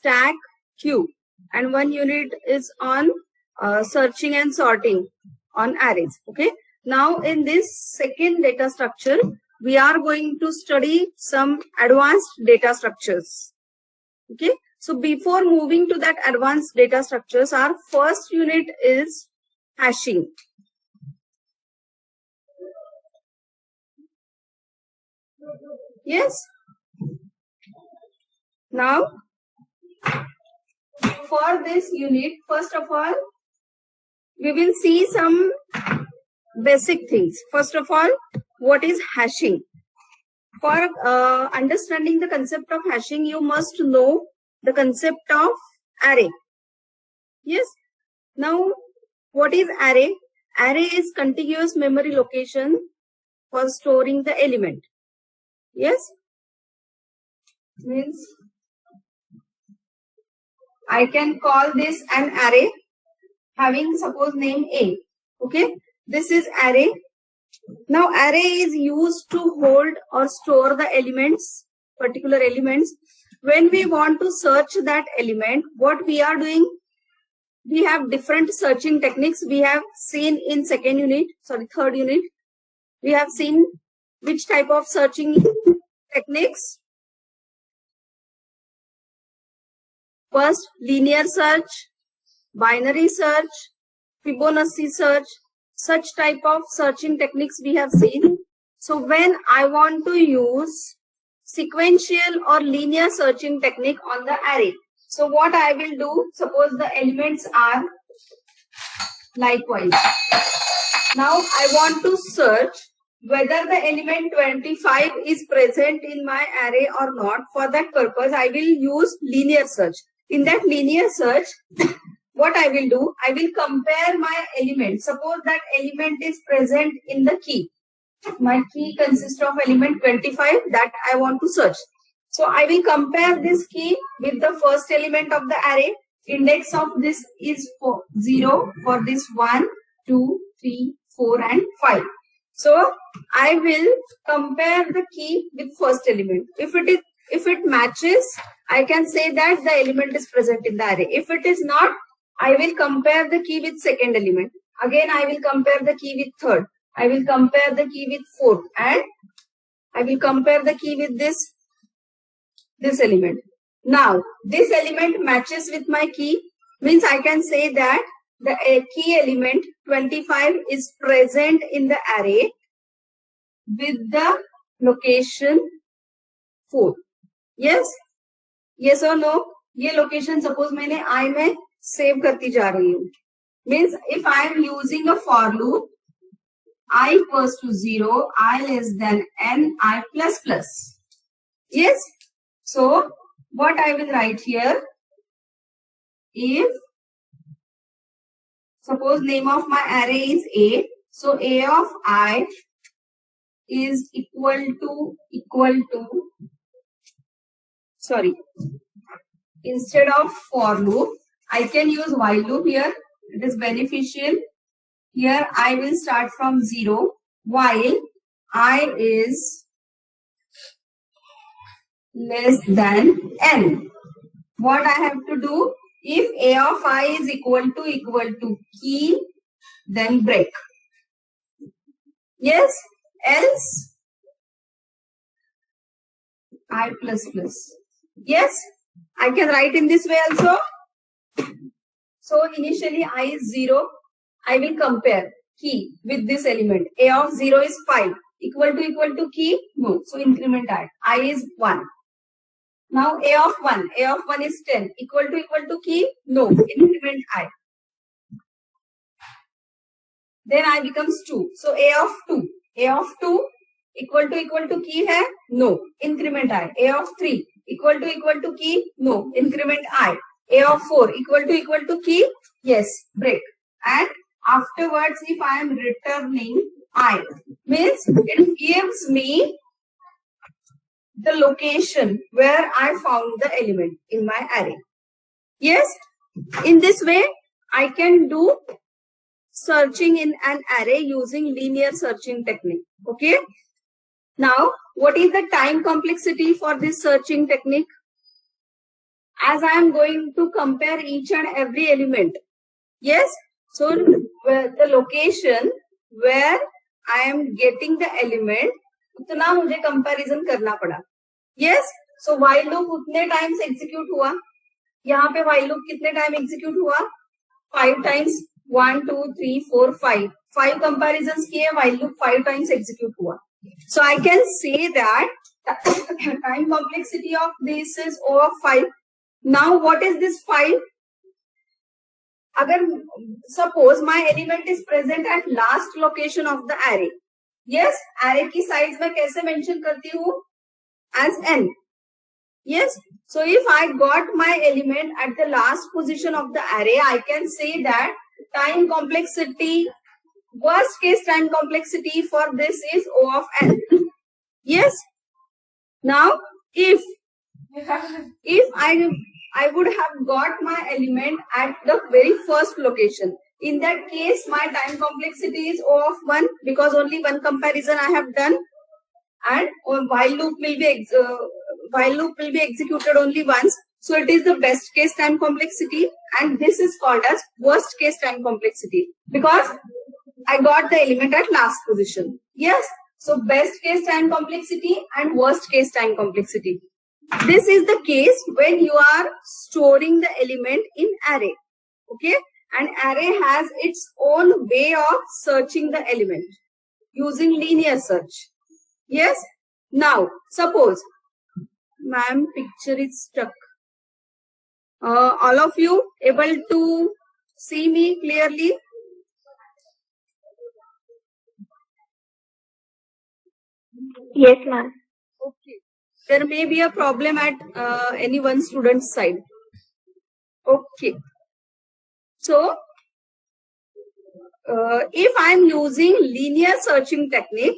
stack queue, and 1 unit is on searching and sorting on arrays. Okay. Now in this second data structure, we are going to study some advanced data structures. Okay. So before moving to that advanced data structures, our first unit is hashing. Yes. Now, for this unit, first of all, we will see some basic things. First of all, what is hashing? For understanding the concept of hashing, you must know the concept of array. Yes. Now, what is array? Array is contiguous memory location for storing the element. Yes. Means I can call this an array having suppose name A. Okay. This is array. Now array is used to hold or store the elements, particular elements. When we want to search that element, what we are doing, we have different searching techniques. We have seen in third unit. We have seen which type of searching techniques. First, linear search, binary search, Fibonacci search, such type of searching techniques we have seen. So when I want to use sequential or linear searching technique on the array, so what I will do, suppose the elements are likewise. Now I want to search whether the element 25 is present in my array or not. For that purpose, I will use linear search. In that linear search, what I will do, I will compare my element. Suppose that element is present in the key. My key consists of element 25 that I want to search. So I will compare this key with the first element of the array. Index of this is 0 for this 1, 2, 3, 4 and 5. So I will compare the key with first element. If it matches, I can say that the element is present in the array. If it is not, I will compare the key with second element. Again, I will compare the key with third. I will compare the key with fourth, and I will compare the key with this element. Now, this element matches with my key, means I can say that the key element 25 is present in the array with the location 4. Yes? Yes or no? ये location suppose मैंने I में save करती जा रही हूँ. Means if I am using a for loop, I equals to 0, I less than n, I plus plus. Yes? So, what I will write here, if suppose name of my array is A, so A of I is equal to, instead of for loop, I can use while loop here. It is beneficial. Here I will start from 0 while I is less than n. What I have to do? If A of I is equal to key, then break. Yes? Else I plus plus. Yes? I can write in this way also. So initially I is 0. I will compare key with this element. A of 0 is 5. Equal to key? No. So increment I. I is 1. Now A of 1. A of 1 is 10. Equal to key? No. Increment I. Then I becomes 2. So A of 2. A of 2 equal to key hai? No. Increment I. A of 3 equal to key? No. Increment I. A of 4 equal to key? Yes. Break. And afterwards, if I am returning I, means it gives me the location where I found the element in my array. Yes? In this way, I can do searching in an array using linear searching technique. Okay? Now, what is the time complexity for this searching technique? as I am going to compare each and every element. Yes, so the location where I am getting the element, उतना मुझे comparison करना पड़ा. Yes, so while loop उतने times execute हुआ. यहाँ पे while loop कितने time execute हुआ? 5 टाइम्स. 1 2 3 4 5 5 कंपैरिजंस किए, while loop 5 टाइम्स एग्जीक्यूट हुआ. So I can say that time complexity of this is O of 5. Now what is this 5? अगर suppose my element is present at last location of the array. Yes, array की size मैं कैसे mention करती हूँ? As n. Yes, so if I got my element at the last position of the array, I can say that time complexity, worst case time complexity for this is O of n. Yes. Now, if I would have got my element at the very first location, in that case, my time complexity is O of 1 because only one comparison I have done, and while loop will be executed only once. So it is the best case time complexity, and this is called as worst case time complexity because I got the element at last position. Yes. So best case time complexity and worst case time complexity. This is the case when you are storing the element in array. Okay. An array has its own way of searching the element using linear search. Yes. Now, suppose, ma'am, picture is stuck. All of you able to see me clearly? Yes, ma'am. Okay. There may be a problem at any one student's side. Okay. So, if I am using linear searching technique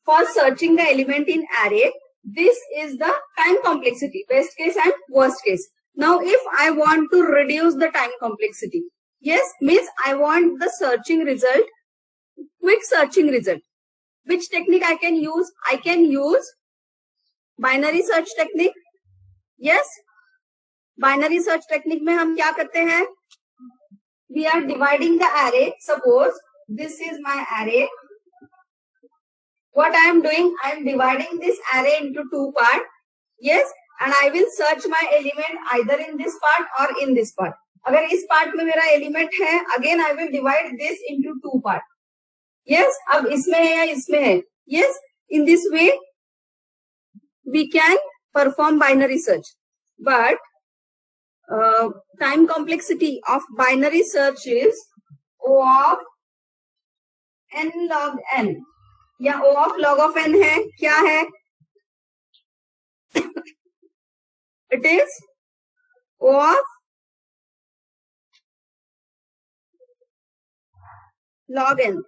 for searching the element in array, this is the time complexity, best case and worst case. Now, if I want to reduce the time complexity, yes, means I want the searching result, quick searching result. Which technique I can use? I can use binary search technique. Yes, binary search technique में हम क्या करते हैं? We are dividing the array. Suppose this is my array. What I am doing? I am dividing this array into two parts. Yes, and I will search my element either in this part or in this part. अगर इस part में मेरा element है, again I will divide this into two parts. Yes, अब इसमें है या इसमें है. Yes, in this way we can perform binary search. But time complexity of binary search is O of n log n. या O of log of n है, क्या है? It is O of log n.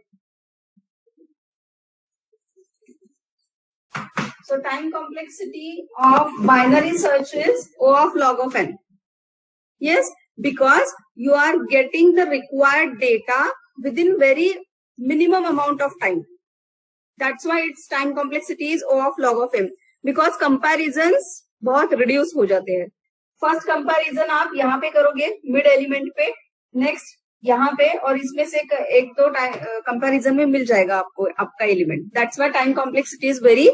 So time complexity of binary search is O of log of n. Yes, because you are getting the required data within very minimum amount of time. That's why its time complexity is O of log of n. Because comparisons बहुत reduce हो जाते हैं. First comparison आप यहाँ पे करोगे mid element पे, next यहाँ पे, और इसमें से एक दो comparison में मिल जाएगा आपको आपका element. That's why time complexity is very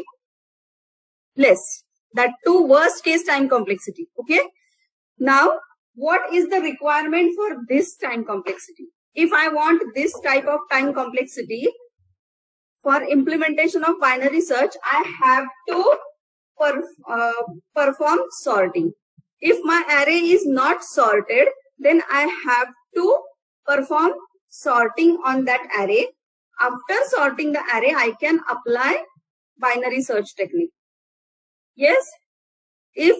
less. That too worst case time complexity. Okay. Now, what is the requirement for this time complexity? If I want this type of time complexity for implementation of binary search, I have to perform sorting. If my array is not sorted, then I have to perform sorting on that array. After sorting the array, I can apply binary search technique. Yes, if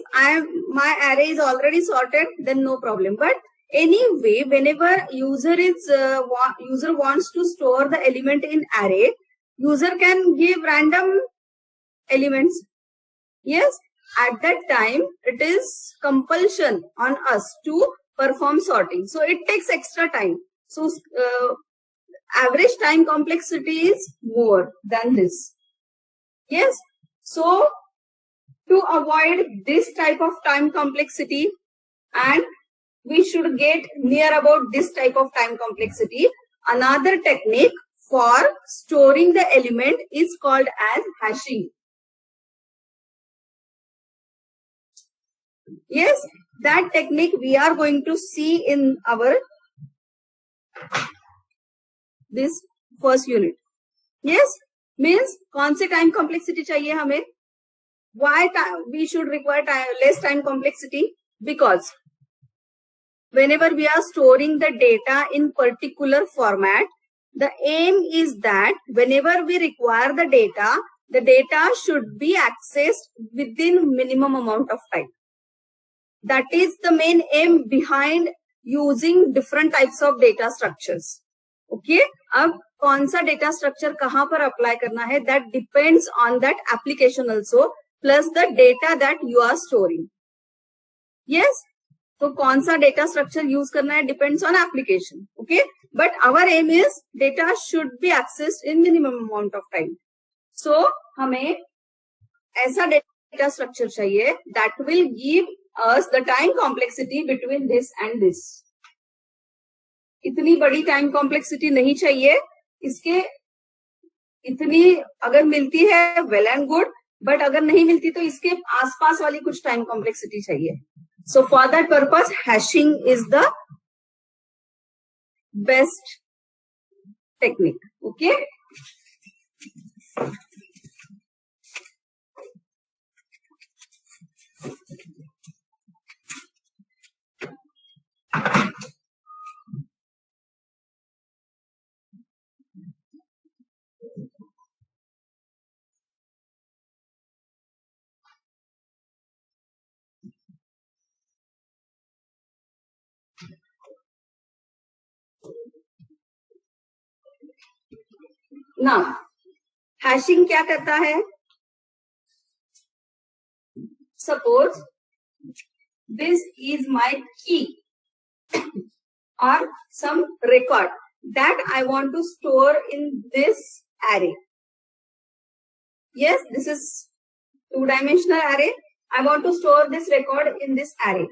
my array is already sorted, then no problem. But anyway, whenever user wants to store the element in array, user can give random elements. Yes, at that time, it is compulsion on us to perform sorting. So it takes extra time. So average time complexity is more than this. Yes, so to avoid this type of time complexity, and we should get near about this type of time complexity. Another technique for storing the element is called as hashing. Yes, that technique we are going to see in our this first unit. Yes, means कौन से time complexity चाहिए हमें? Why we should require less time complexity? Because whenever we are storing the data in particular format, the aim is that whenever we require the data should be accessed within minimum amount of time. That is the main aim behind using different types of data structures. Okay, अब कौन सा data structure कहाँ पर apply करना है, that depends on that application also, plus the data that you are storing. Yes, तो कौन सा data structure use करना है depends on application. Okay, but our aim is data should be accessed in minimum amount of time. So हमें ऐसा data structure चाहिए that will give us the time complexity between this and this. इतनी बड़ी time complexity नहीं चाहिए, इसके इतनी अगर मिलती है वेल एंड गुड, बट अगर नहीं मिलती तो इसके आसपास वाली कुछ टाइम कॉम्प्लेक्सिटी चाहिए. So for that purpose hashing is the best technique. Okay, now hashing क्या करता है? Suppose this is my key or some record that I want to store in this array. Yes, this is two-dimensional array. I want to store this record in this array.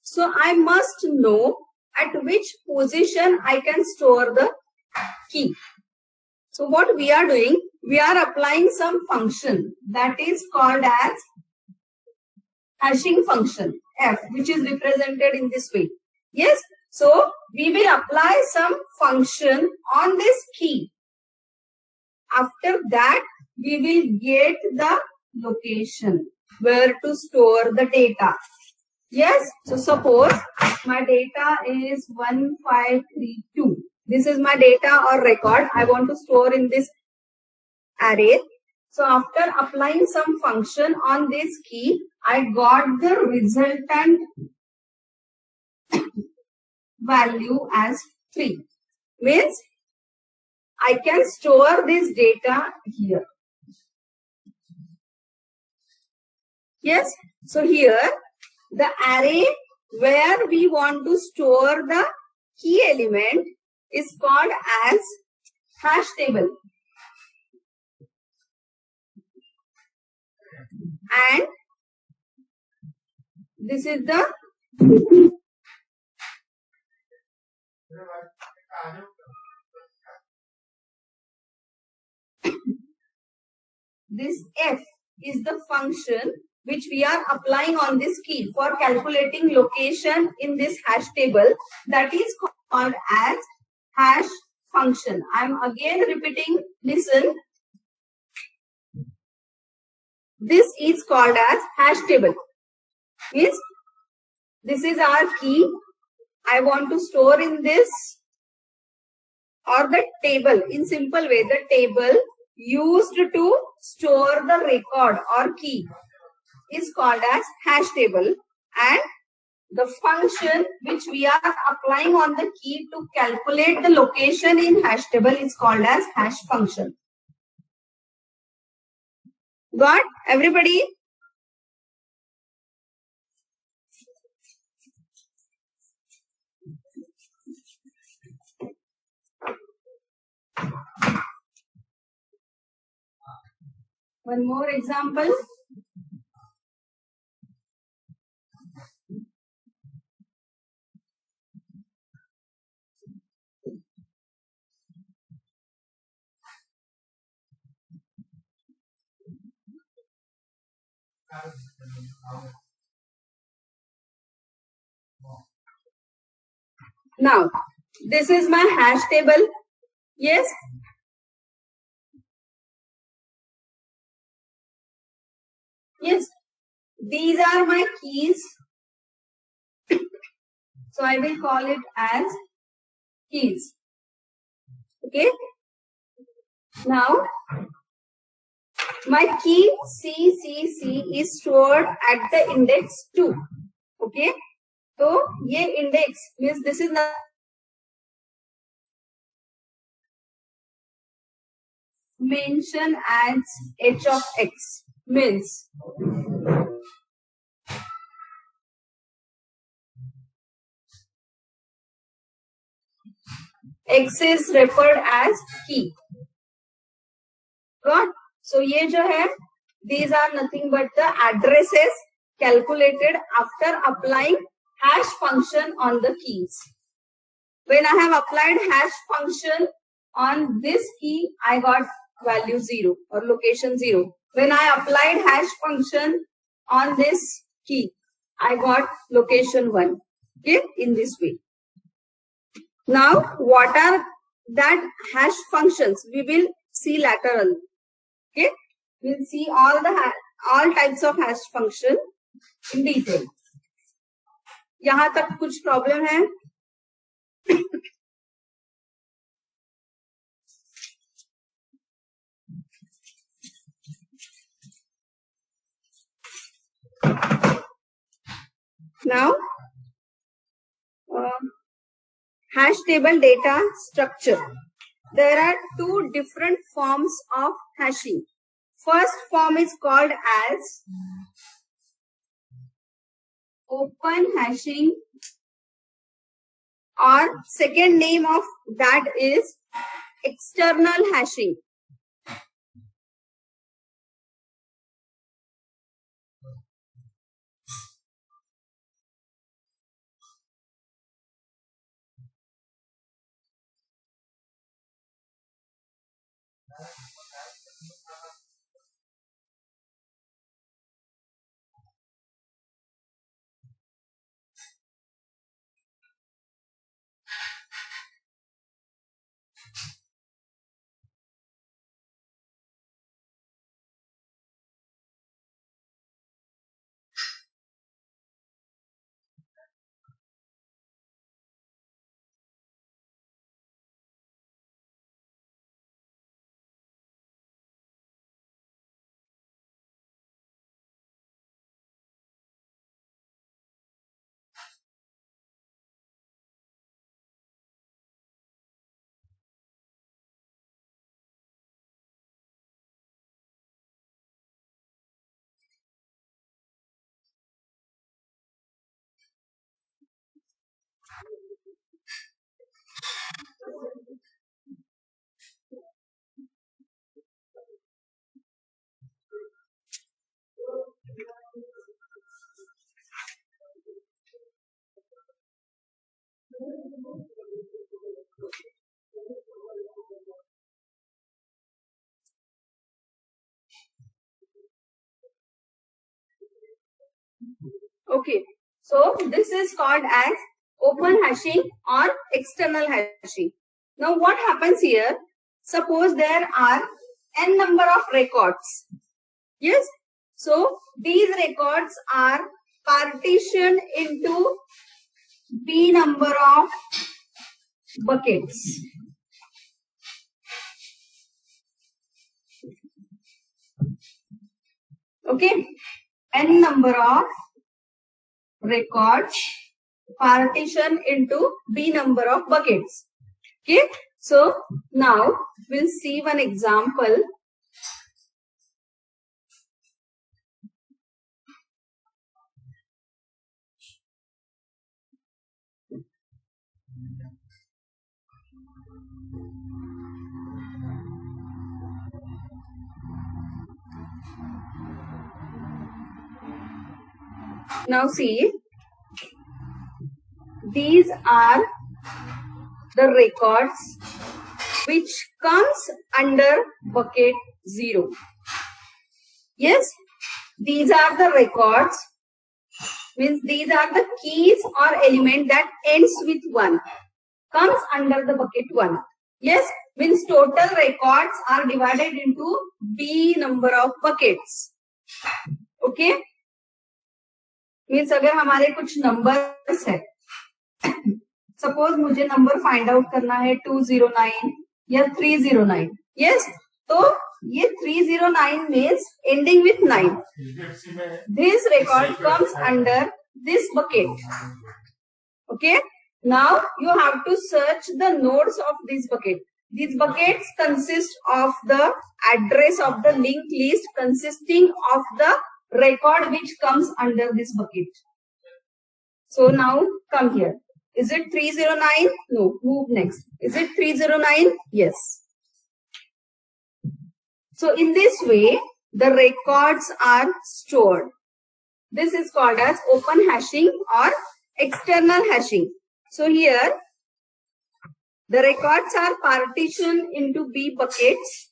So I must know at which position I can store the key. So what we are doing, we are applying some function that is called as hashing function f, which is represented in this way. Yes, so we will apply some function on this key. After that, we will get the location where to store the data. Yes, so suppose my data is 1532. This is my data or record I want to store in this array. So after applying some function on this key, I got the resultant value as 3. Means I can store this data here. Yes, so here the array where we want to store the key element is called as hash table. And this is the this f is the function which we are applying on this key for calculating location in this hash table, that is called as hash function. I am again repeating, listen. This is called as hash table. Means this is our key. I want to store in this, or the table, in simple way, the table used to store the record or key is called as hash table, and the function which we are applying on the key to calculate the location in hash table is called as hash function. Got everybody? One more example. Now, this is my hash table. Yes. Yes. These are my keys. So I will call it as keys. Okay. Now, my key CCC is stored at the index 2. Okay. So, ये index means this is not mention as h of x means x is referred as key. Got? So ये जो है, these are nothing but the addresses calculated after applying hash function on the keys. When I have applied hash function on this key, I got value 0 or location 0. When I applied hash function on this key, I got location 1. Okay, in this way. Now, what are that hash functions? We will see later on. Okay, we'll see all types of hash function in detail. यहाँ तक कुछ problem है? Now, hash table data structure. There are two different forms of hashing. First form is called as open hashing, or second name of that is external hashing. Okay, so this is called as open hashing or external hashing. Now what happens here? Suppose there are n number of records. Yes, so these records are partitioned into b number of buckets. Okay, n number of records partition into b number of buckets. Okay, so now we'll see one example. Now see, these are the records which comes under bucket 0. Yes, these are the records, means these are the keys or element that ends with 1, comes under the bucket 1. Yes, means total records are divided into B number of buckets. Okay, means अगर हमारे कुछ numbers है, suppose मुझे number find out करना है 209 या 309. Yes, तो ये 309 means ending with 9. This record comes under this bucket. Okay. Now you have to search the nodes of this bucket. These buckets consist of the address of the linked list consisting of the record which comes under this bucket. So now come here. Is it 309? No. Move next. Is it 309? Yes. So in this way, the records are stored. This is called as open hashing or external hashing. So here, the records are partitioned into B buckets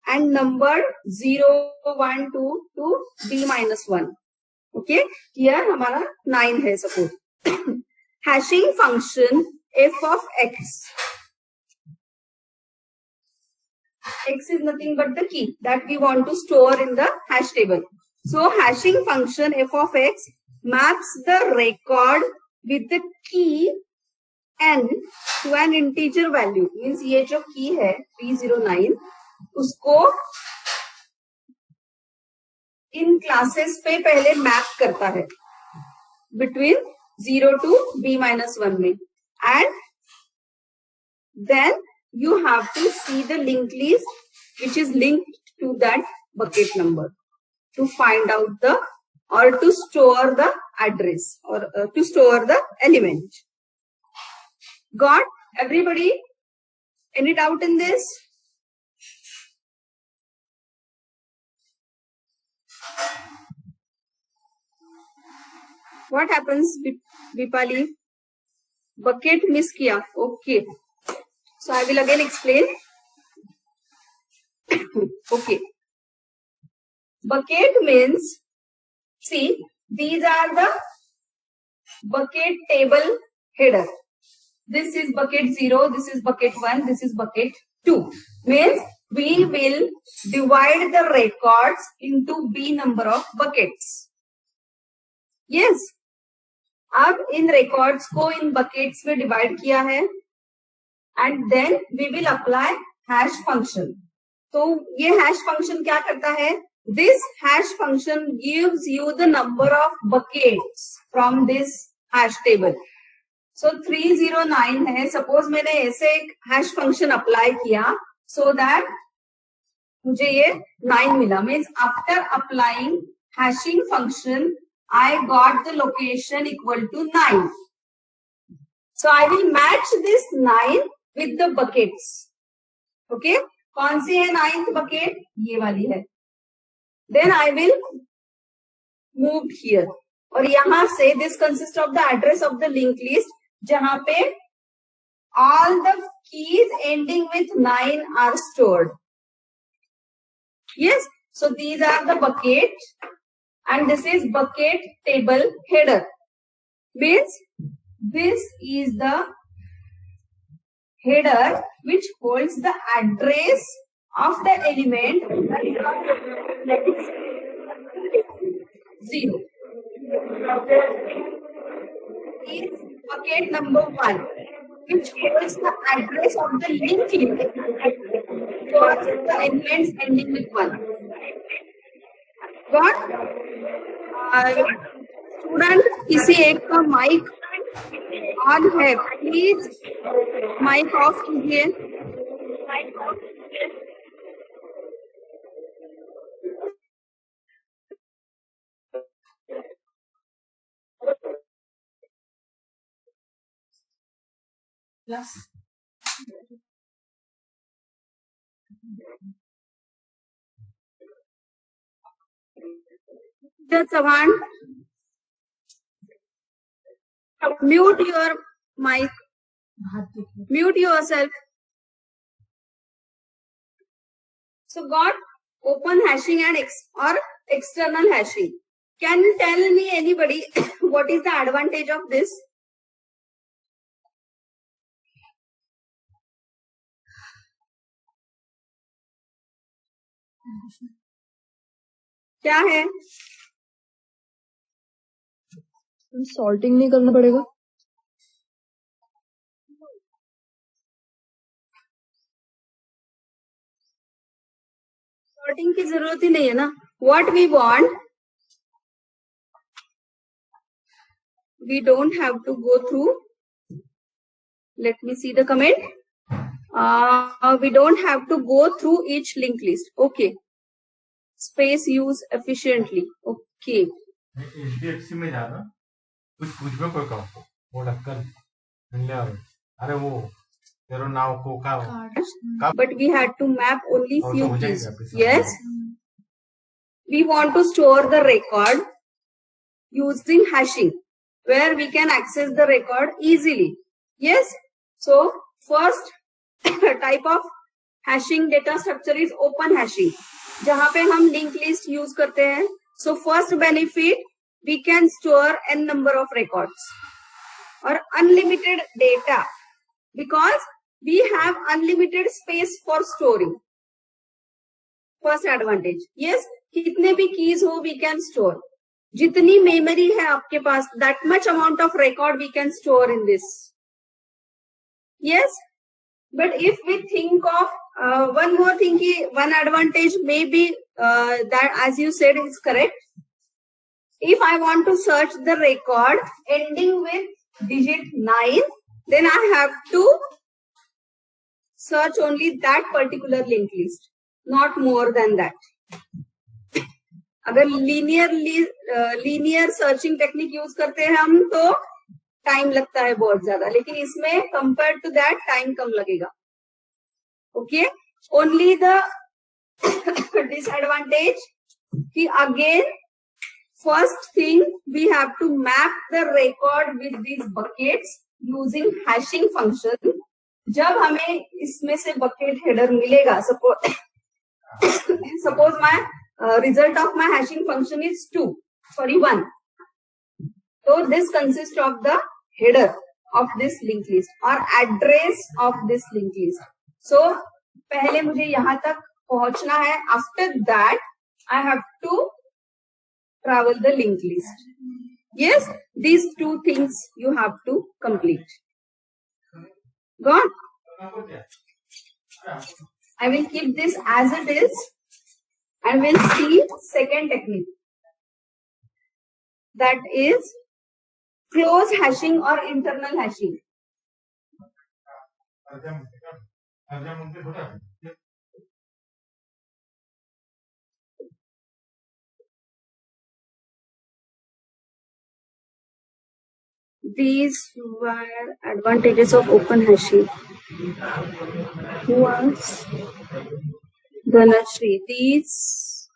and numbered 0, 1, 2 to B minus 1. Okay, here हमारा 9 है suppose. Hashing function f of x. X is nothing but the key that we want to store in the hash table. So hashing function f of x maps the record with the key n to an integer value. Means ये जो key है 309 उसको इन classes पे पहले map करता है between 0 to b minus 1 में, and then you have to see the linked list which is linked to that bucket number to find out the or to store the address or to store the element. Got everybody? Any doubt in this? What happens, Vipali? Bucket miss kiya. Okay. So I will again explain. Okay. Bucket means, see, these are the bucket table header. This is bucket 0, this is bucket 1, this is bucket 2. Means we will divide the records into B number of buckets. Yes. अब इन records को इन buckets में divide किया है and then we will apply hash function. तो ये hash function क्या करता है? This hash function gives you the number of buckets from this hash table. So 309 है. Suppose मैंने ऐसे एक hash function apply किया so that मुझे ये 9 मिला. Means after applying hashing function, I got the location equal to 9. So I will match this 9 with the buckets. Okay? कौन सी है 9th bucket? ये वाली है. Then I will move here. और यहाँ से this consists of the address of the linked list जहाँ पे all the keys ending with 9 are stored. Yes. So these are the buckets. And this is bucket table header. Means this is the header which holds the address of the element that is 0. Is bucket number 1 which holds the address of the linked list for the elements ending with 1. Got? Student किसी एक का mic on है, please mic off कीजिए. Savan, mute your mic. Mute yourself. So got open hashing and external hashing. Can you tell me, anybody, what is the advantage of this? क्या है? Sorting नहीं करना पड़ेगा. सॉर्टिंग की जरूरत ही नहीं है ना. What we want, we don't have to go through. Let me see the comment. We don't have to go through each linked list. Okay. Space use efficiently. Okay. HDFC में जाना, कुछ पूछ में कोई काम वो लक्कन अरे वो तेरा नाव को का. But we had to map only few keys. Yes. We want to store the record using hashing, where we can access the record easily. Yes. So first type of hashing data structure is open hashing, जहाँ पे हम linked list use करते हैं. So first benefit, we can store n number of records or unlimited data because we have unlimited space for storing. First advantage. Yes, कितने भी keys हो we can store. जितनी memory है आपके पास, that much amount of record we can store in this. Yes, but if we think of one more thing, one advantage may be that, as you said, is correct. If I want to search the record ending with digit 9, then I have to search only that particular linked list, not more than that. अगर linear searching technique use करते हैं हम तो time लगता है बहुत ज्यादा, लेकिन इसमें कंपेयर टू दैट टाइम कम लगेगा. ओके, ओनली द डिसएडवांटेज कि again first thing we have to map the record with these buckets using hashing function. जब हमें इसमें से बकेट हेडर मिलेगा, suppose my result of my hashing function is 1. So this consists of the header of this linked list or address of this linked list. So पहले मुझे यहाँ तक पहुंचना है. After that I have to travel the linked list. Yes, these two things you have to complete. Gone? I will keep this as it is. And we'll see second technique, that is close hashing or internal hashing. These were advantages of open hashing. Who else? Dhanashri, these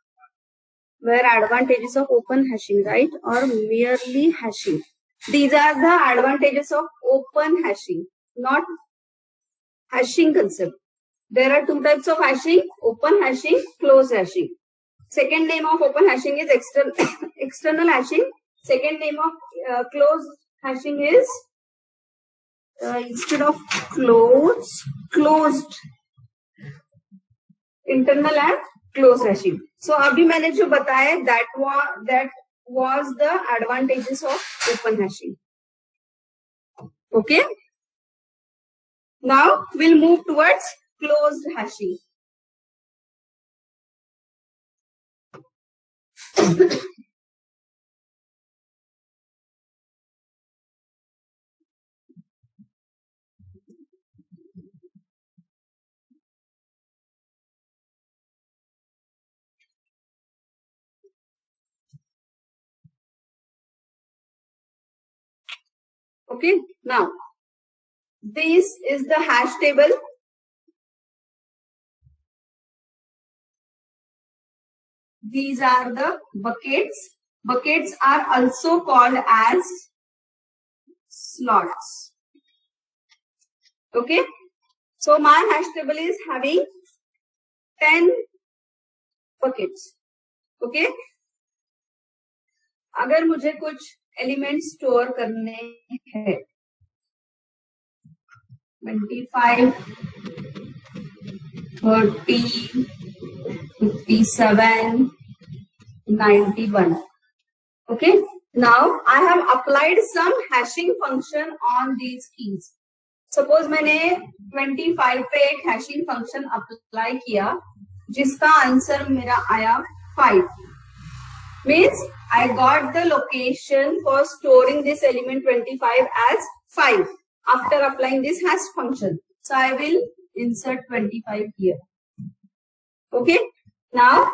were advantages of open hashing, right? Or merely hashing. These are the advantages of open hashing, not hashing concept. There are two types of hashing: open hashing, closed hashing. Second name of open hashing is external hashing. Second name of closed hashing is instead of closed. Internal and close hashing. So अभी मैंने जो बताया that was the advantages of open hashing. Okay. Now we'll move towards closed hashing. Okay, now this is the hash table. These are the buckets. Buckets are also called as slots. Okay, so my hash table is having 10 buckets. Okay. अगर मुझे कुछ element store करने हैं 25, 30, 57, 91. Okay. Now I have applied some hashing function on these keys. Suppose मैंने 25 पे एक hashing function apply किया जिसका आंसर मेरा आया 5. Means I got the location for storing this element 25 as 5 after applying this hash function. So I will insert 25 here. Okay. Now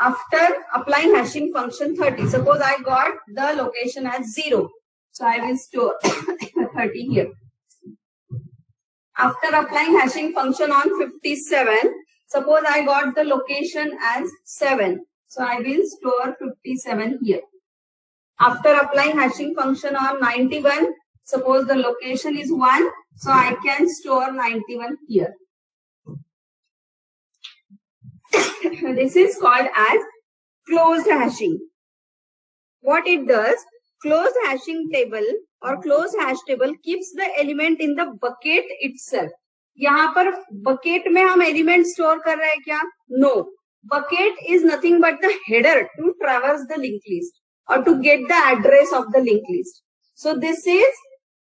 after applying hashing function 30, suppose I got the location as 0. So I will store 30 here. After applying hashing function on 57, suppose I got the location as 7. So I will store 57 here. After applying hashing function on 91, suppose the location is 1. So I can store 91 here. This is called as closed hashing. What it does, closed hashing table or closed hash table keeps the element in the bucket itself. यहाँ पर bucket में हम element store कर रहे हैं क्या? No. Bucket is nothing but the header to traverse the linked list or to get the address of the linked list. So this is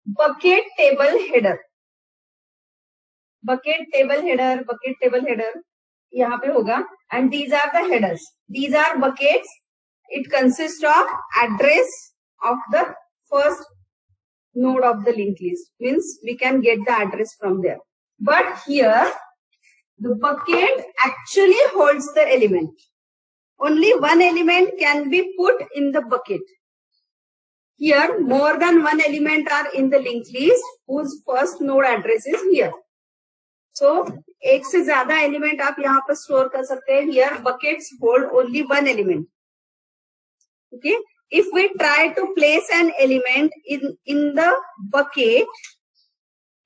bucket table header. Bucket table header, bucket table header. यहाँ पे होगा and these are the headers. These are buckets. It consists of address of the first node of the linked list. Means we can get the address from there. But here the bucket actually holds the element. Only one element can be put in the bucket. Here more than one element are in the linked list whose first node address is here. So एक से ज्यादा element आप यहाँ पर store कर सकते हैं. Here buckets hold only one element. Okay. If we try to place an element in the bucket,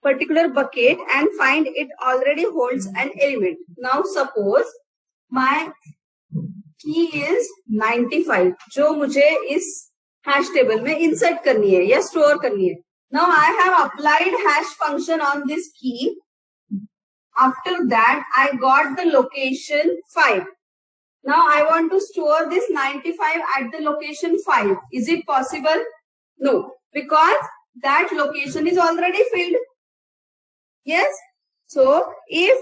particular bucket, and find it already holds an element. Now suppose my key is 95 जो मुझे इस hash table में insert करनी है या store करनी है. Now I have applied hash function on this key. After that, I got the location 5. Now I want to store this 95 at the location 5. Is it possible? No, because that location is already filled. Yes. So if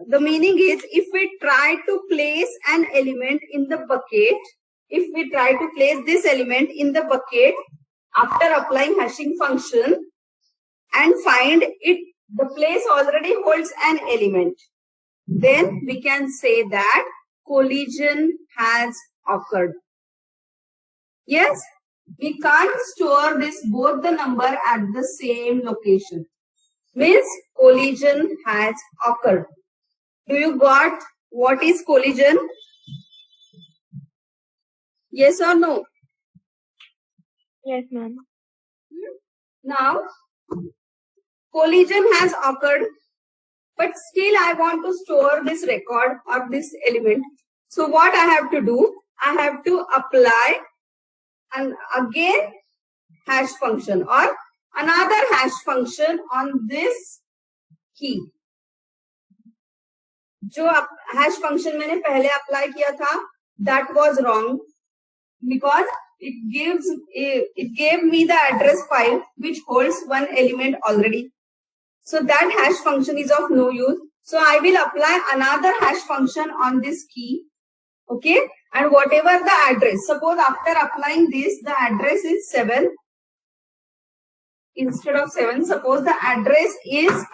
the meaning is, if we try to place an element in the bucket, if we try to place this element in the bucket after applying hashing function and find it, the place already holds an element, then we can say that collision has occurred. Yes, we can't store this both the number at the same location. Means collision has occurred. Do you got what is collision? Yes or no? Yes, ma'am. Now, collision has occurred, but still I want to store this record or this element. So what I have to do? I have to apply and again hash function or another hash function on this key. जो hash function मैंने पहले apply किया था, that was wrong because it gave me the address 5 which holds one element already. So that hash function is of no use. So I will apply another hash function on this key. Okay. And whatever the address, suppose after applying this, the address is 7. Instead of 7, suppose the address is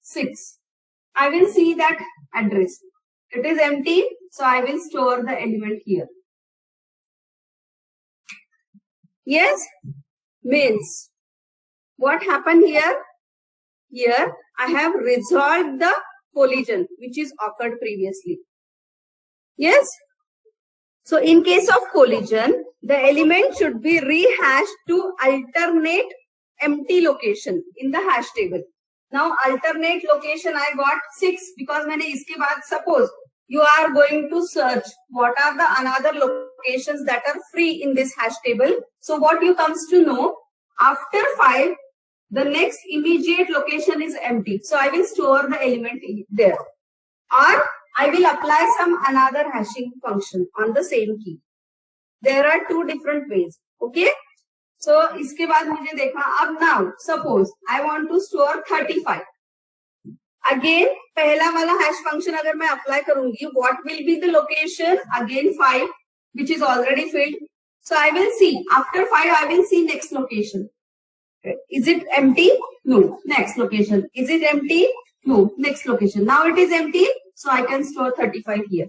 6. I will see that address. It is empty. So I will store the element here. Yes. Means what happened here? Here I have resolved the collision which is occurred previously. Yes. So in case of collision, the element should be rehashed to alternate empty location in the hash table. Now alternate location I got 6 because मैंने इसके बाद suppose you are going to search what are the another locations that are free in this hash table. So what you comes to know, after 5, the next immediate location is empty. So I will store the element there. Or I will apply some another hashing function on the same key. There are 2 different ways. Okay. So इसके बाद मुझे देखा, अब now suppose I want to store 35. Again पहला वाला hash function अगर मैं apply करूंगी, what will be the location? Again 5, which is already filled. So I will see after 5, I will see next location. Is it empty? No. Next location. Is it empty? No. Next location. Now it is empty, so I can store 35 here.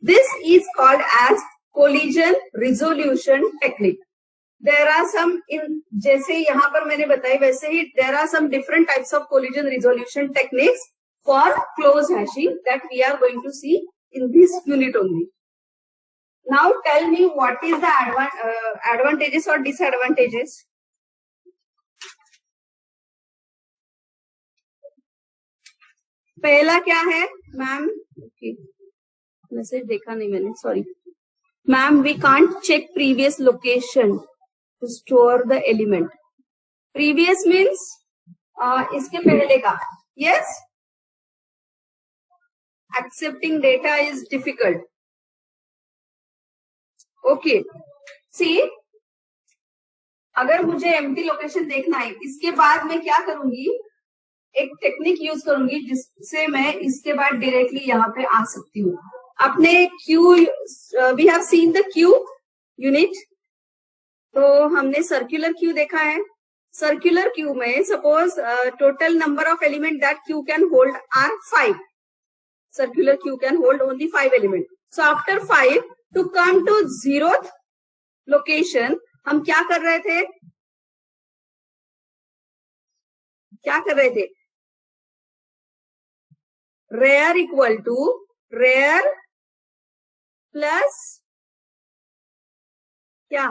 This is called as collision resolution technique. There are some in जैसे यहाँ पर मैंने बताई वैसे ही there are some different types of collision resolution techniques for close hashing that we are going to see in this unit only. Now tell me what is the advantages or disadvantages? पहला क्या है ma'am? Message देखा नहीं मैंने, sorry ma'am. We can't check previous location to store the element. Previous means इसके पहले का. Yes? Accepting data is difficult. Okay. See, अगर मुझे empty location देखना है, इसके बाद मैं क्या करूंगी? एक टेक्निक यूज करूंगी जिससे मैं इसके बाद डायरेक्टली यहाँ पे आ सकती हूँ. अपने queue, we have seen the queue unit. तो हमने सर्कुलर क्यू देखा है. सर्कुलर क्यू में suppose total number of element that queue can hold are 5. Circular queue can hold only 5 element. So after 5 to come to 0th location हम क्या कर रहे थे? Rear equal to rear plus क्या?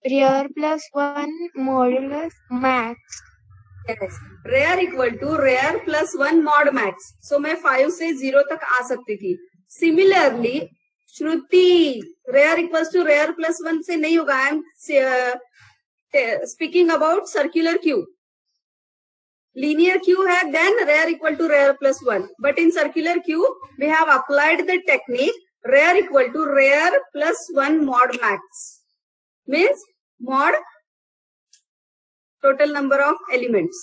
Rear plus 1 modulus max. Yes. Rear equal to rear plus 1 mod max. So मैं 5 से 0 तक आ सकती थी. Similarly Shruti, rear equals to rear plus 1 से नहीं होगा. I am speaking about circular queue. Linear queue है, then rear equal to rear plus 1. But in circular queue, we have applied the technique rear equal to rear plus 1 mod max. Means mod total number of elements.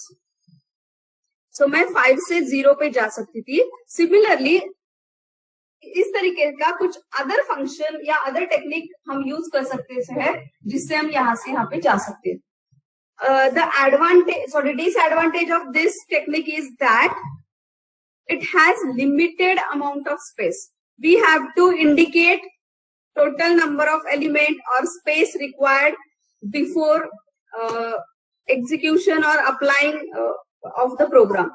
So मैं 5 से 0 पे जा सकती थी. Similarly, इस तरीके का कुछ अदर फंक्शन या अदर टेक्निक हम यूज कर सकते हैं जिससे हम यहाँ से यहाँ पे जा सकते हैं. The disadvantage of this technique is that it has limited amount of space. We have to indicate total number of element or space required before execution or applying of the program.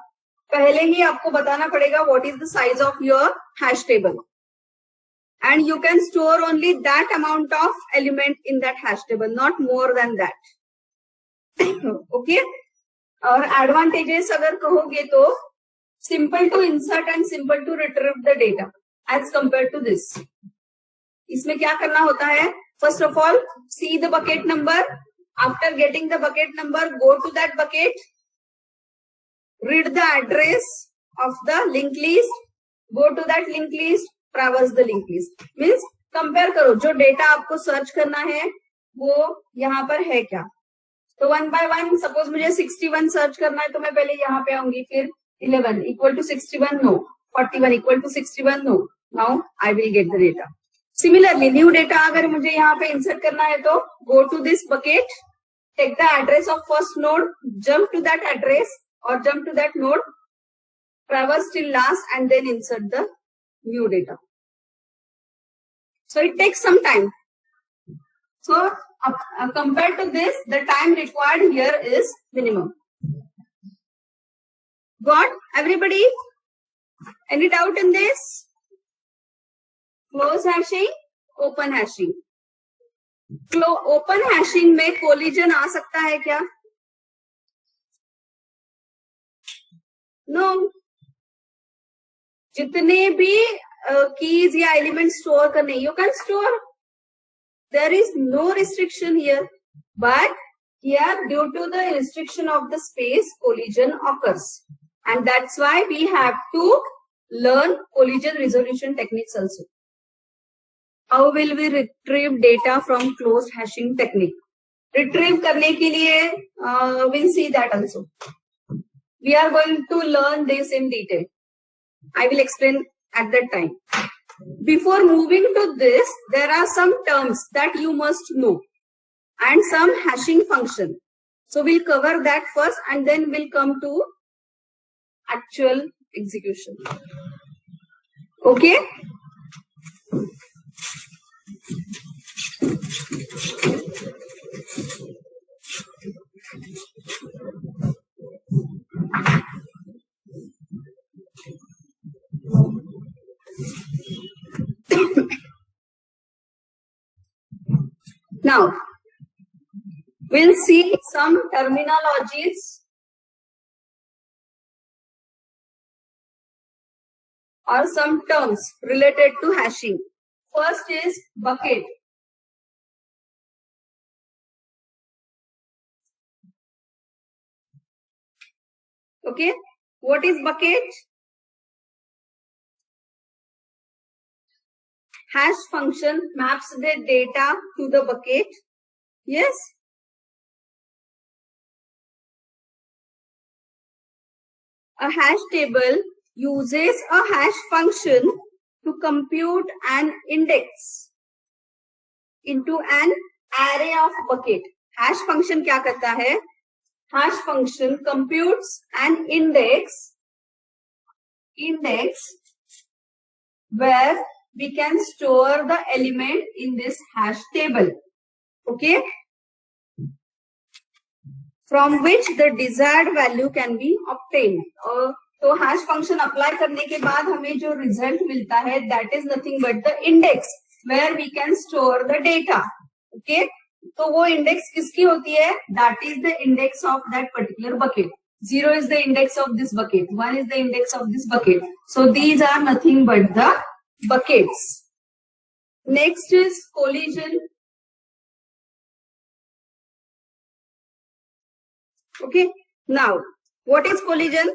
पहले ही आपको बताना पड़ेगा what is the size of your hash table, and you can store only that amount of element in that hash table, not more than that. Okay. और advantages अगर कहोगे तो simple to insert and simple to retrieve the data as compare to this. इसमें क्या करना होता है? First of all see the bucket number. After getting the bucket number, go to that bucket, read the address of the link list, go to that link list, traverse the link list. Means compare करो जो data आपको search करना है वो यहाँ पर है क्या. तो 1 by 1, सपोज मुझे 61 सर्च करना है तो मैं पहले यहाँ पे आऊंगी. फिर 11 equal to 61, no. 41 equal to 61, no. Now I will get the data. Similarly new data अगर मुझे यहाँ पे इंसर्ट करना है तो go to this bucket, take the address of first node, jump to that address और jump to that node, traverse till last end then insert the new data. So it takes some time. So compared to this, the time required here is minimum. Got everybody? Any doubt in this? Close hashing, open hashing. Open hashing में collision आ सकता है क्या? No. जितने भी keys या elements store करने, you can store. There is no restriction here, but here due to the restriction of the space, collision occurs, and that's why we have to learn collision resolution techniques also. How will we retrieve data from closed hashing technique? Retrieve करने के लिए we'll see that also. We are going to learn this in detail. I will explain at that time. Before moving to this, there are some terms that you must know and some hashing function. So we'll cover that first and then we'll come to actual execution. Okay? Now, we'll see some terminologies or some terms related to hashing. First is bucket. Okay, what is bucket? Hash function maps the data to the bucket. Yes. A hash table uses a hash function to compute an index into an array of bucket. Hash function क्या करता है? Hash function computes an index where we can store the element in this hash table. Okay? From which the desired value can be obtained. तो hash function apply करने के बाद हमें जो result मिलता है, that is nothing but the index where we can store the data. Okay? तो वो index किसकी होती है? That is the index of that particular bucket. 0 is the index of this bucket. 1 is the index of this bucket. So these are nothing but the buckets. Next is collision. Okay. Now, what is collision?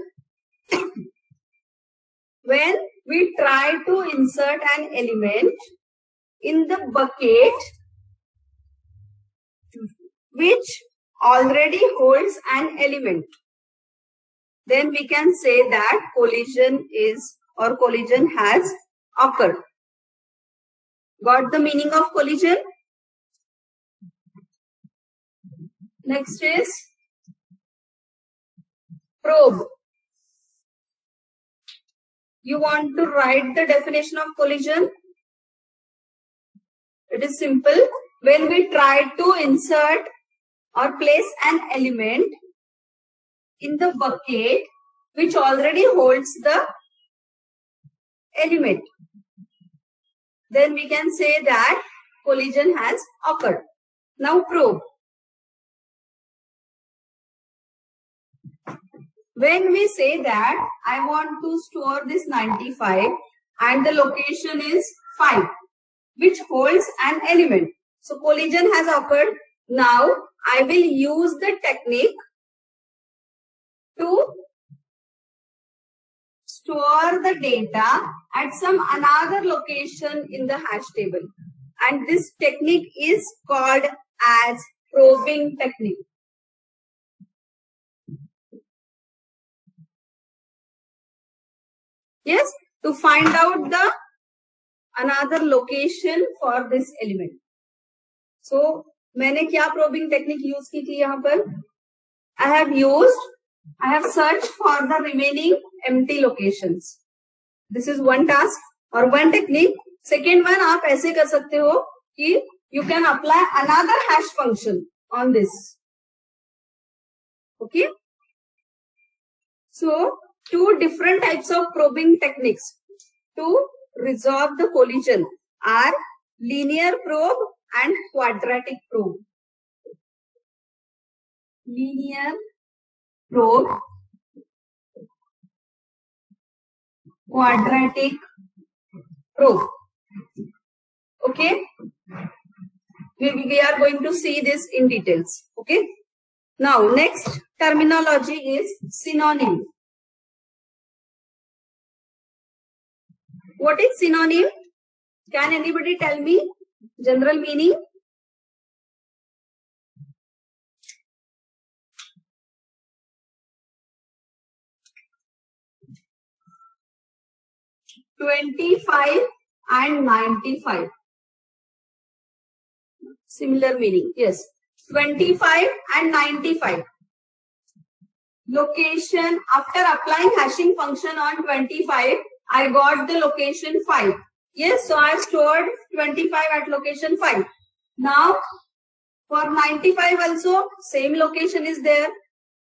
When we try to insert an element in the bucket which already holds an element, then we can say that collision is or collision has occurred. Got the meaning of collision? Next is probe. You want to write the definition of collision? It is simple. When we try to insert or place an element in the bucket which already holds the element, then we can say that collision has occurred. Now probe. When we say that I want to store this 95 and the location is 5 which holds an element, so collision has occurred. Now I will use the technique to store the data at some another location in the hash table, and this technique is called as probing technique. Yes, to find out the another location for this element. So मैंने क्या probing technique use की थी यहाँ पर? I have searched for the remaining empty locations. This is one task or one technique. Second one आप ऐसे कर सकते हो कि you can apply another hash function on this. Okay. So two different types of probing techniques to resolve the collision are linear probe and quadratic probe. Linear probe quadratic proof. Okay, we are going to see this in details. Okay, now next terminology is synonym. What is synonym? Can anybody tell me general meaning? "25 and 95. Similar meaning. Yes. 25 and 95. Location. After applying hashing function on 25, I got the location 5. Yes. So I stored 25 at location 5. Now for 95 also same location is there.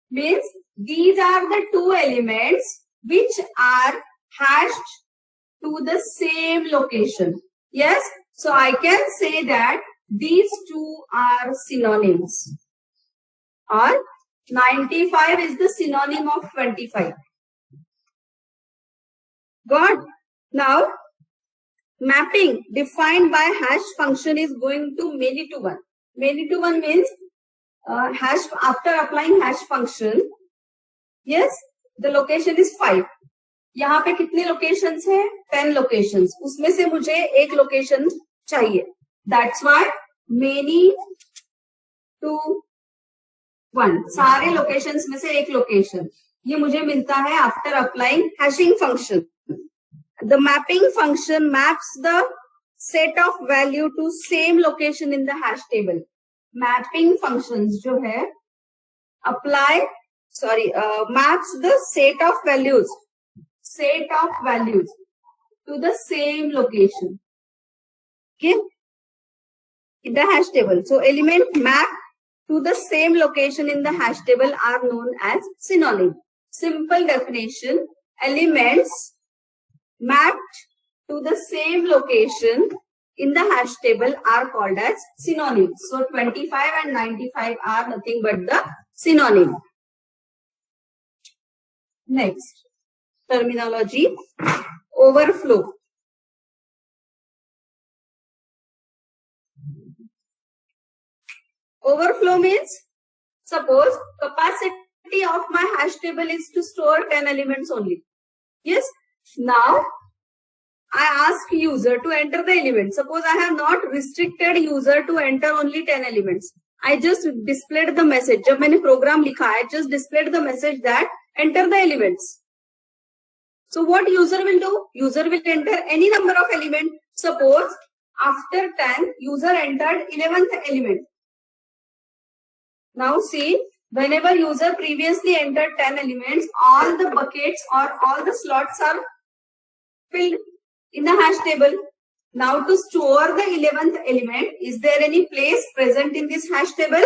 Means these are the two elements which are hashed to the same location. Yes. So I can say that these two are synonyms, or 95 is the synonym of 25. Got? Now mapping defined by hash function is going to many to one. Many to one means hash after applying hash function. Yes, the location is 5. यहाँ पे कितने locations है? 10 locations. उसमें से मुझे एक location चाहिए. That's why many to one. सारे लोकेशंस में से एक लोकेशन ये मुझे मिलता है after applying hashing function. The mapping function maps the set of value to same location in the hash table. Mapping functions जो है maps the set of values to the same location. Okay, in the hash table. So element mapped to the same location in the hash table are known as synonym. Simple definition: elements mapped to the same location in the hash table are called as synonyms. So 25 and 95 are nothing but the synonym. Next terminology: overflow. Overflow means, suppose capacity of my hash table is to store 10 elements only. Yes. Now I ask user to enter the element. Suppose I have not restricted user to enter only 10 elements. I just displayed the message. जब मैंने program लिखा, I just displayed the message that enter the elements. So what user will do? User will enter any number of elements. Suppose after 10, user entered 11th element. Now see, whenever user previously entered 10 elements, all the buckets or all the slots are filled in the hash table. Now to store the 11th element, is there any place present in this hash table?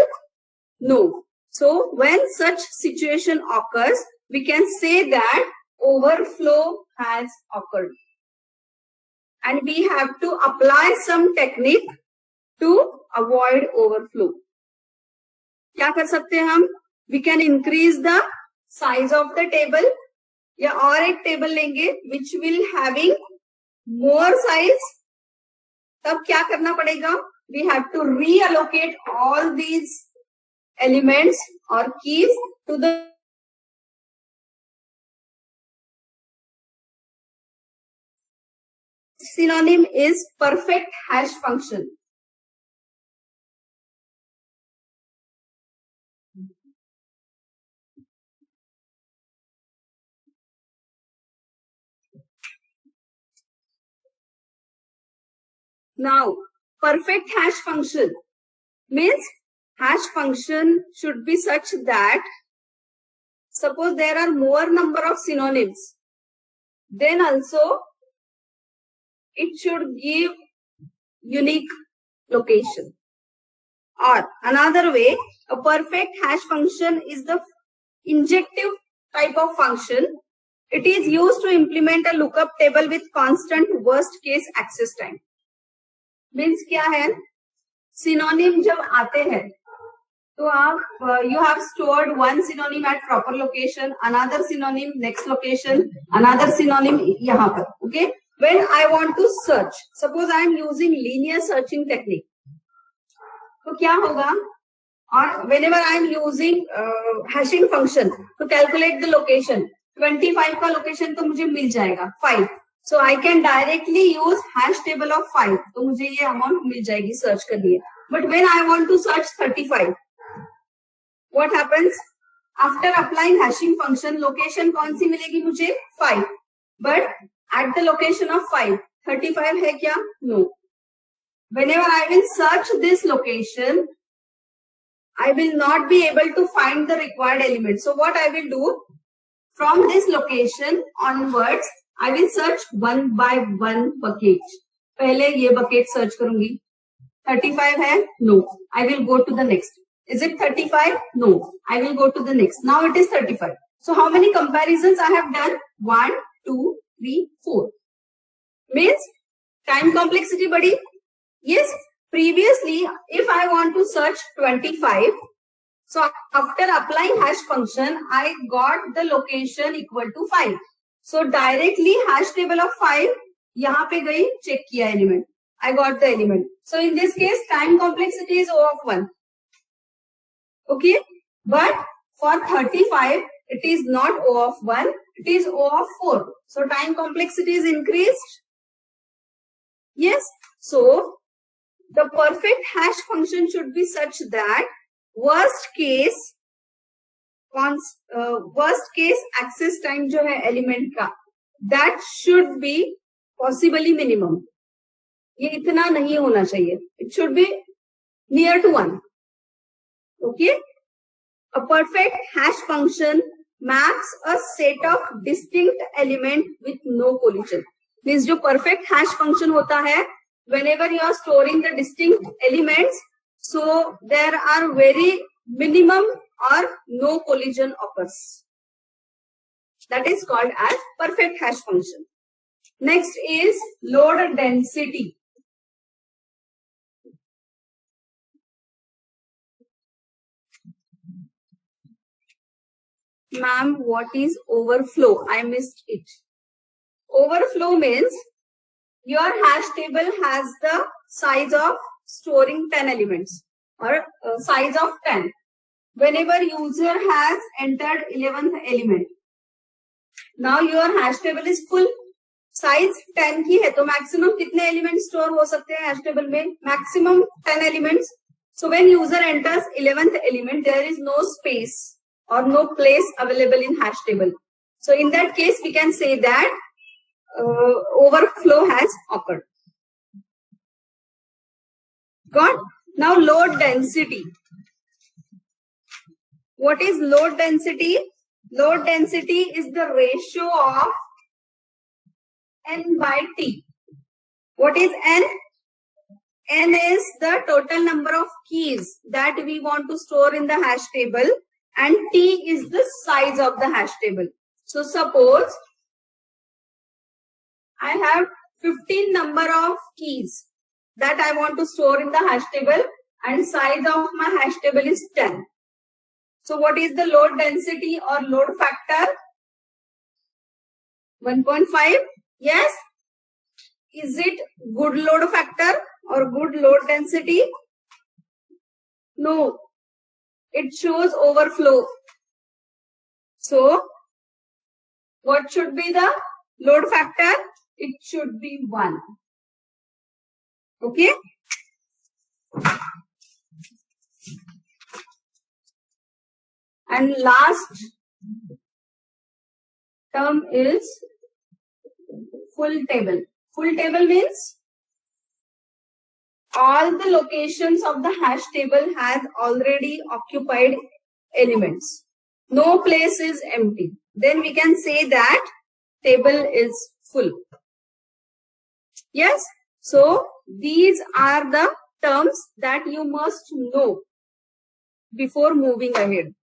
No. So when such situation occurs, we can say that overflow has occurred. And we have to apply some technique to avoid overflow. क्या कर सकते हैं हम? We can increase the size of the table, या और एक table लेंगे which will having more size. तब क्या करना पड़ेगा? We have to reallocate all these elements or keys to the synonym is perfect hash function. Now, perfect hash function means hash function should be such that suppose there are more number of synonyms, then also it should give unique location. Or another way, a perfect hash function is the injective type of function. It is used to implement a lookup table with constant worst case access time. Means क्या है? Synonym जब आते हैं तो आप you have stored one synonym at proper location, another synonym next location, another synonym यहाँ पर. Okay. When I want to search, suppose I am using linear searching technique. तो क्या होगा? और whenever I am using hashing function to calculate the location, 25 का location तो मुझे मिल जाएगा 5. So I can directly use hash table of 5. तो मुझे ये amount मिल जाएगी search करनी है. But when I want to search 35, what happens? After applying hashing function, location कौन सी मिलेगी मुझे? 5. But at the location of 5, 35 है क्या? No. Whenever I will search this location, I will not be able to find the required element. So what I will do, from this location onwards, I will search one by one bucket. पहले ये bucket search करूंगी. 35 है? No. I will go to the next. Is it 35? No. I will go to the next. Now it is 35. So how many comparisons I have done? 1, 2, 3, 4. Means time complexity बढ़ी. Yes. Previously, if I want to search 25, so after applying hash function, I got the location equal to 5. So directly hash table of 5, यहाँ पे गई, check किया element. I got the element. So in this case, time complexity is O of 1. Okay. But for 35, it is not O of 1, it is O of 4. So time complexity is increased. Yes. So the perfect hash function should be such that worst case access time जो है element का, that should be possibly minimum. ये इतना नहीं होना चाहिए. It should be near to 1. Okay. A perfect hash function maps a set of distinct element with no collision. Means जो perfect hash function होता है, whenever you are storing the distinct elements, so there are very minimum or no collision occurs. That is called as perfect hash function. Next is load density. Ma'am, what is overflow? I missed it. Overflow means your hash table has the size of storing 10 elements or size of 10. Whenever user has entered 11th element, now your hash table is full. Size 10 की है तो maximum कितने elements store हो सकते हैं hash table में? Maximum 10 elements. So when user enters 11th element, there is no space or no place available in hash table. So in that case, we can say that overflow has occurred. Got? Now load density. What is load density? Load density is the ratio of n by t. What is n? N is the total number of keys that we want to store in the hash table, and t is the size of the hash table. So suppose I have 15 number of keys that I want to store in the hash table, and size of my hash table is 10. So what is the load density or load factor? 1.5. Yes. Is it good load factor or good load density? No. It shows overflow. So what should be the load factor? It should be 1. Okay. And last term is full table. Full table means all the locations of the hash table has already occupied elements. No place is empty. Then we can say that table is full. Yes. So these are the terms that you must know before moving ahead.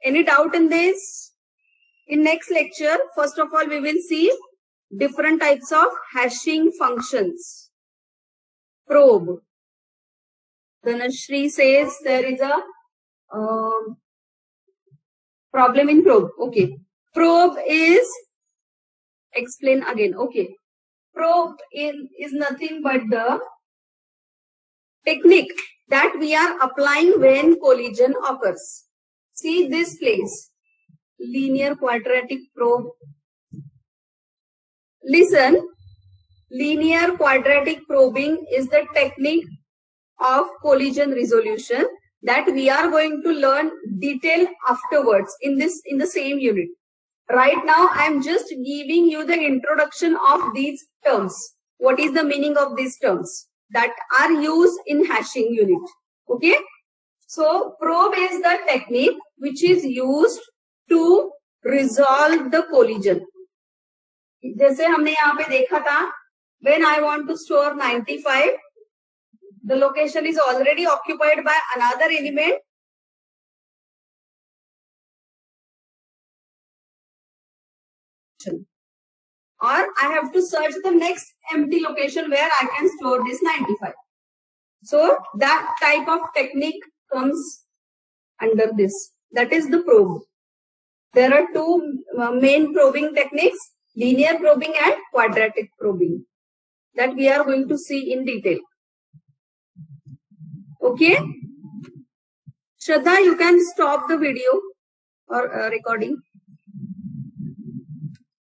Any doubt in this? In next lecture, first of all, we will see different types of hashing functions. Probe. Dhanashri says there is a problem in probe. Okay. Probe is, explain again. Okay. Probe is nothing but the technique that we are applying when collision occurs. See this place. Linear quadratic probe. Listen. Linear quadratic probing is the technique of collision resolution that we are going to learn detail afterwards in the same unit. Right now, I am just giving you the introduction of these terms. What is the meaning of these terms that are used in hashing unit? Okay. So, probe is the technique which is used to resolve the collision. जैसे हमने यहाँ पे देखा था, when I want to store 95, the location is already occupied by another element. Or I have to search the next empty location where I can store this 95. So that type of technique comes under this. That is the probe. There are two main probing techniques, linear probing and quadratic probing, that we are going to see in detail. Okay. Shraddha, you can stop the video or recording.